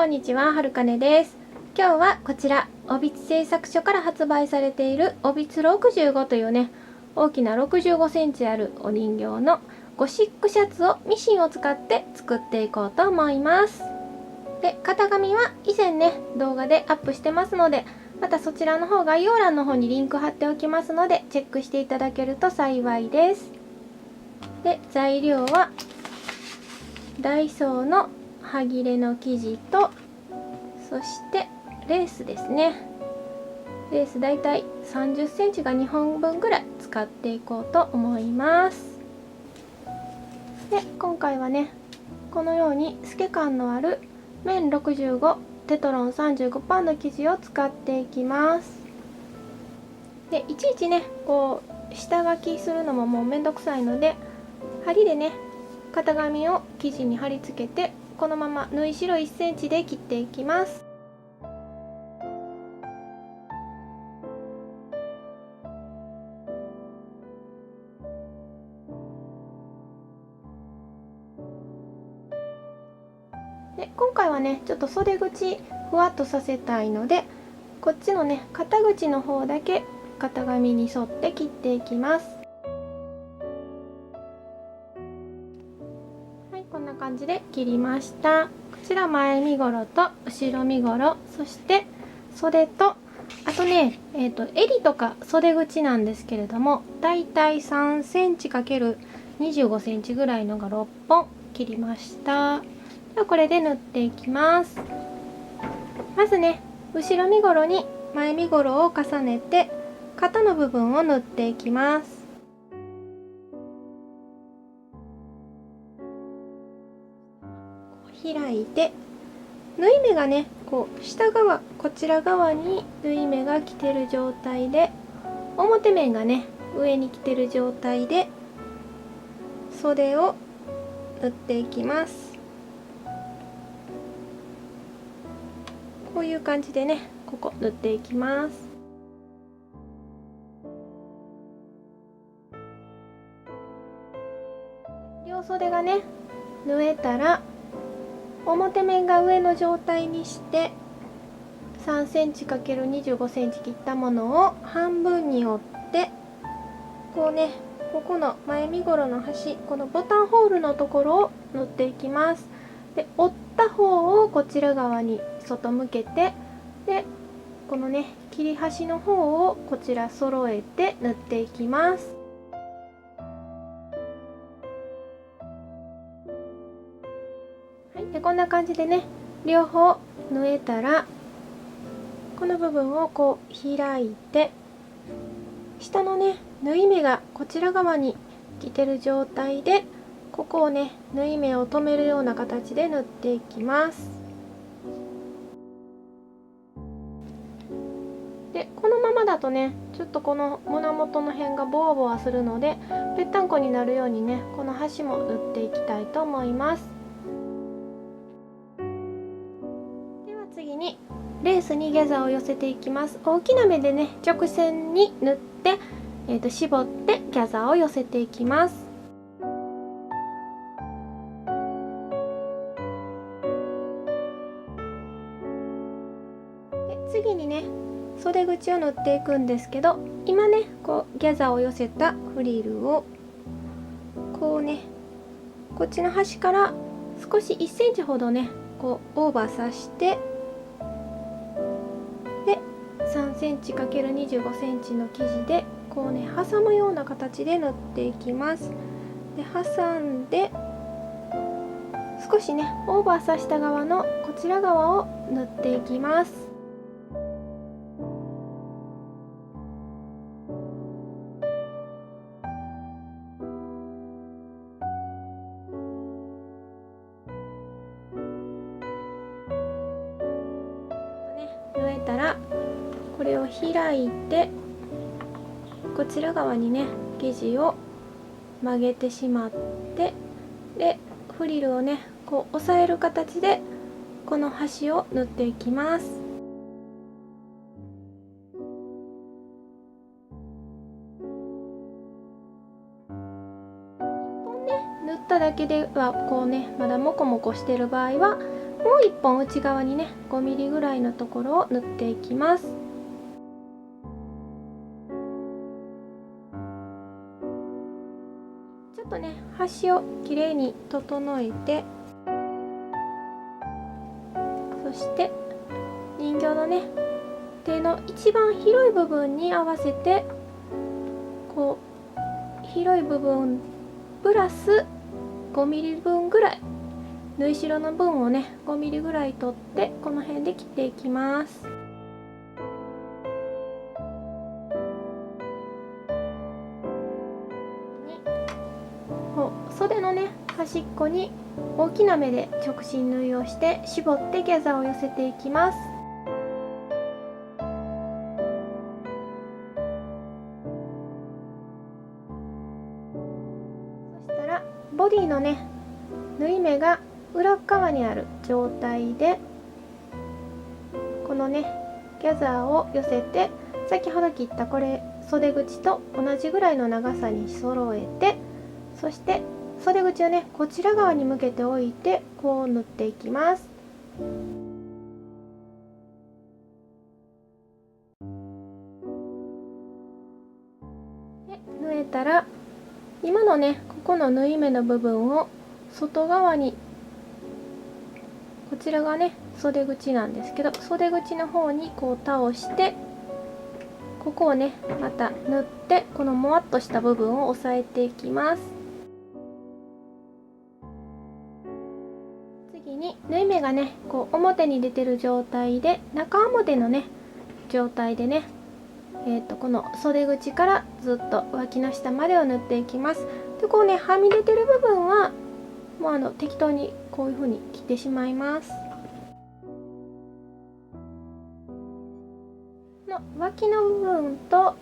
こんにちは、はるかねです。今日はこちら、おびつ製作所から発売されているおびつ65というね、大きな65センチあるお人形のゴシックシャツをミシンを使って作っていこうと思います。で、型紙は以前ね、動画でアップしてますので、またそちらの方概要欄の方にリンク貼っておきますので、チェックしていただけると幸いです。で、材料はダイソーの端切れの生地と、そしてレースですね。レースだいたい30センチが2本分ぐらい使っていこうと思います。で、今回はね、このように透け感のある綿65、テトロン35%の生地を使っていきます。で、いちいちね、こう下書きするのももうめんどくさいので、針でね、型紙を生地に貼り付けて、このまま縫い代1センチで切っていきます。で、今回はね、ちょっと袖口ふわっとさせたいので、こっちのね、肩口の方だけ型紙に沿って切っていきます。はい、こんな感じで切りました。こちら前身ごろと後ろ身ごろ、そして袖と、あとね、襟とか袖口なんですけれども、だいたい3センチ ×25 センチぐらいのが6本切りました。ではこれで縫っていきます。まずね、後ろ身ごろに前身ごろを重ねて肩の部分を縫っていきます。開いて、縫い目がね、こう下側、こちら側に縫い目が来てる状態で、表面がね上に来てる状態で袖を縫っていきます。こういう感じでね、ここ縫っていきます。両袖がね縫えたら、表面が上の状態にして3センチ ×25 センチ切ったものを半分に折って、こうね、ここの前身ごろの端、このボタンホールのところを縫っていきます。で、折った方をこちら側に外向けて、でこのね切り端の方をこちら揃えて縫っていきます。はい、でこんな感じでね、両方縫えたら、この部分をこう開いて、下のね縫い目がこちら側に来てる状態で、ここをね縫い目を留めるような形で縫っていきます。で、このままだとね、ちょっとこの胸元の辺がボワボワするので、ぺったんこになるようにね、この端も縫っていきたいと思います。では次にレースにギャザーを寄せていきます。大きな目でね直線に縫って、絞ってギャザーを寄せていきます。で、次にね袖口を縫っていくんですけど、今ねこうギャザーを寄せたフリルをこうね、こっちの端から少し1センチほどねこうオーバーさして、で3センチ ×25 センチの生地でこうね挟むような形で縫っていきます。で、挟んで少しねオーバーさした側のこちら側を縫っていきます。縫えたらこれを開いて、こちら側にね生地を曲げてしまって、でフリルをねこう押さえる形でこの端を縫っていきます。縫っただけではこうねまだモコモコしてる場合は、もう一本内側にね 5mm ぐらいのところを縫っていきます。ちょっとね端をきれいに整えて、そして人形のね手の一番広い部分に合わせて、こう広い部分プラス 5mm 分ぐらい、縫い代の分をね 5mm ぐらい取ってこの辺で切っていきます。袖のね端っこに大きな目で直進縫いをして絞ってギャザーを寄せていきます。そしたらボディのね縫い目が裏側にある状態で、このねギャザーを寄せて、先ほど切ったこれ袖口と同じぐらいの長さに揃えて、そして袖口をねこちら側に向けておいてこう縫っていきます。で縫えたら今のねここの縫い目の部分を外側に、こちらがね袖口なんですけど、袖口の方にこう倒して、ここをねまた縫ってこのもわっとした部分を押さえていきます。次に縫い目がねこう表に出てる状態で、中表のね状態でね、この袖口からずっと脇の下までを縫っていきます。でこうねはみ出てる部分はもう適当にこういう風に切ってしまいます。の脇の部分と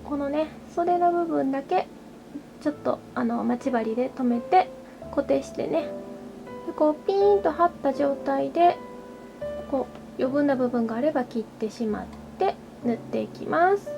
このね袖の部分だけちょっと待ち針で留めて固定してね、でこうピーンと張った状態でこう余分な部分があれば切ってしまって縫っていきます。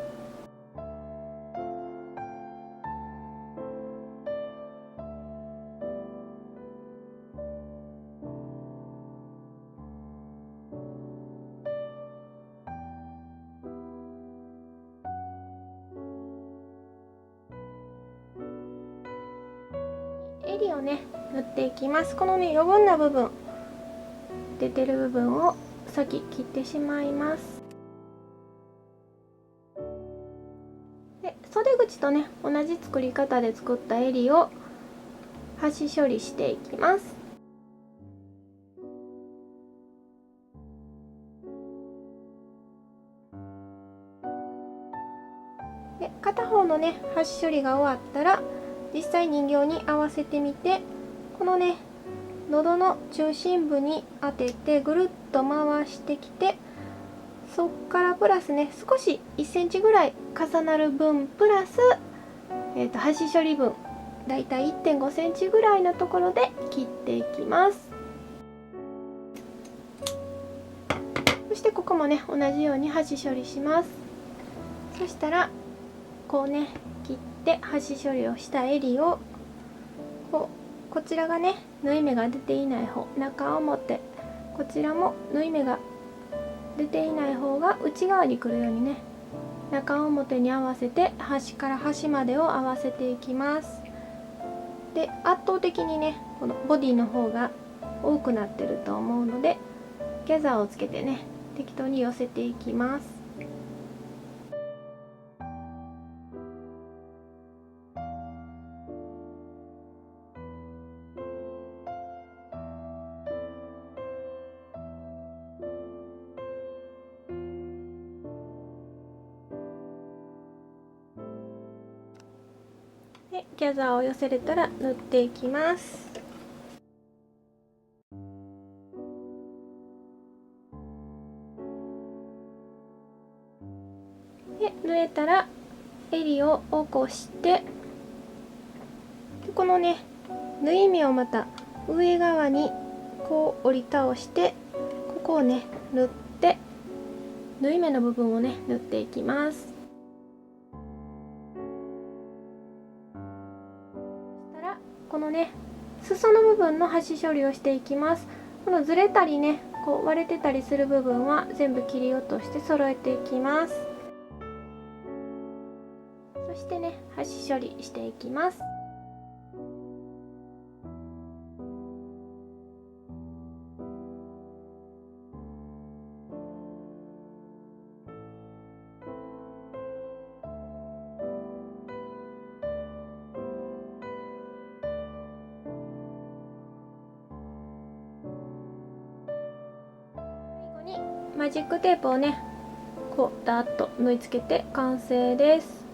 襟をね縫っていきます。このね余分な部分、出てる部分を先切ってしまいます。で袖口とね同じ作り方で作った襟を端処理していきます。で片方のね端処理が終わったら実際人形に合わせてみて、このね喉の中心部に当ててぐるっと回してきて、そっからプラスね少し1センチぐらい重なる分プラス、端処理分だいたい 1.5 センチぐらいのところで切っていきます。そしてここもね同じように端処理します。そしたらこうね切って端処理をした襟をこちらがね縫い目が出ていない方、中表こちらも縫い目が出ていない方が内側に来るようにね、中表に合わせて端から端までを合わせていきます。で圧倒的にねこのボディの方が多くなってると思うので、ギャザーをつけてね適当に寄せていきます。でギャザーを寄せれたら縫っていきます。で縫えたら襟を起こして、でこのね縫い目をまた上側にこう折り倒して、ここをね縫って縫い目の部分をね縫っていきます。そしたらこのね裾の部分の端処理をしていきます。このずれたりねこう割れてたりする部分は全部切り落として揃えていきます。そしてね端処理していきます。マジックテープをねこうダーッと縫い付けて完成です。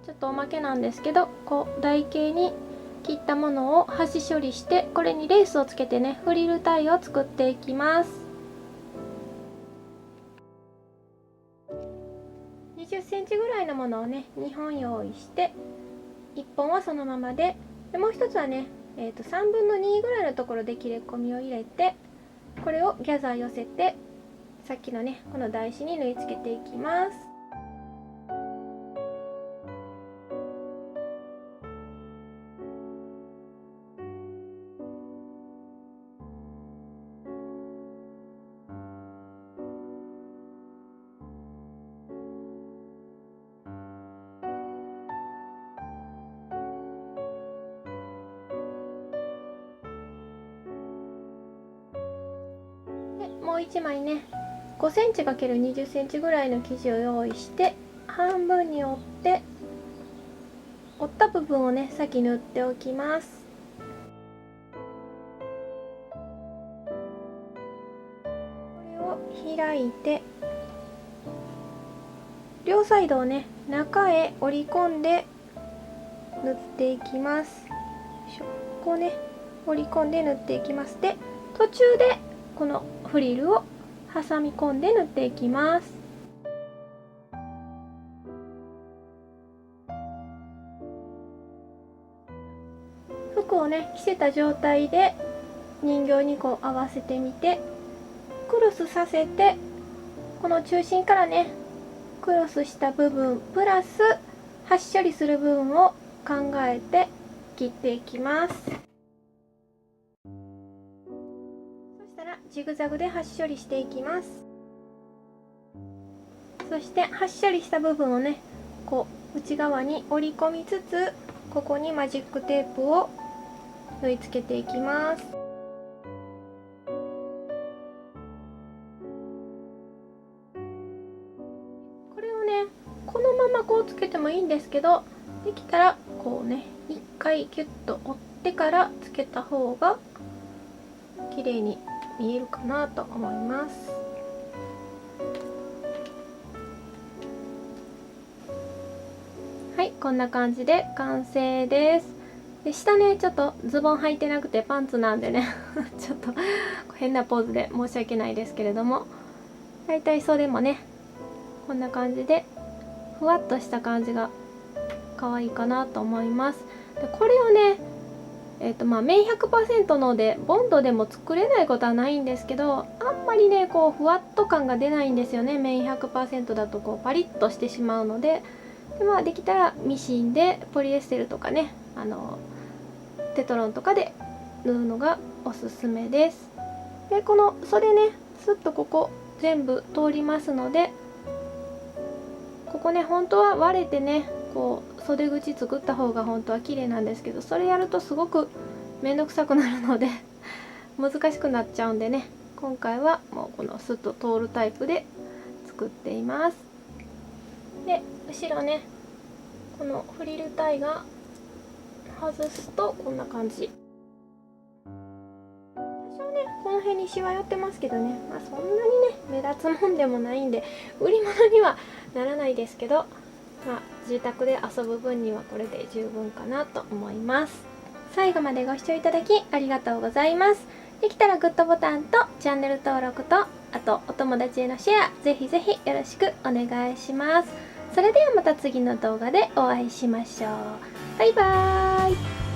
ちょっとおまけなんですけど、こう台形に切ったものを端処理して、これにレースをつけてねフリルタイを作っていきます。20センチぐらいのものをね2本用意して、1本はそのままで、もう一つはね、3分の2ぐらいのところで切れ込みを入れて、これをギャザー寄せてさっきのねこの台紙に縫い付けていきます。もう1枚ね5センチ ×20 センチぐらいの生地を用意して、半分に折って折った部分をね先縫っておきます。これを開いて両サイドをね中へ折り込んで縫っていきます。こうね折り込んで縫っていきます。で途中でこのフリルを挟み込んで縫っていきます。服をね着せた状態で人形にこう合わせてみて、クロスさせて、この中心からねクロスした部分プラス端処理する部分を考えて切っていきます。ジグザグで端処理していきます。そして端処理した部分をねこう内側に折り込みつつ、ここにマジックテープを縫い付けていきます。これをねこのままこうつけてもいいんですけど、できたらこうね一回キュッと折ってからつけた方が綺麗に見えるかなと思います。はい、こんな感じで完成です。で下ねちょっとズボン履いてなくてパンツなんでねちょっと変なポーズで申し訳ないですけれども、だいたい袖もねこんな感じでふわっとした感じが可愛いかなと思います。でこれをね綿 100% のでボンドでも作れないことはないんですけど、あんまりねこうふわっと感が出ないんですよね。綿 100% だとこうパリッとしてしまうので、できたらミシンでポリエステルとかねテトロンとかで縫うのがおすすめです。でこの袖ねスッとここ全部通りますので、ここね本当は割れてねこう袖口作った方が本当は綺麗なんですけど、それやるとすごく面倒くさくなるので難しくなっちゃうんでね、今回はもうこのスッと通るタイプで作っています。で後ろねこのフリルタイが外すとこんな感じ。多少ねこの辺にシワ寄ってますけどね、そんなにね目立つもんでもないんで売り物にはならないですけど、自宅で遊ぶ分にはこれで十分かなと思います。最後までご視聴いただきありがとうございます。できたらグッドボタンとチャンネル登録と、あとお友達へのシェアぜひぜひよろしくお願いします。それではまた次の動画でお会いしましょう。バイバーイ。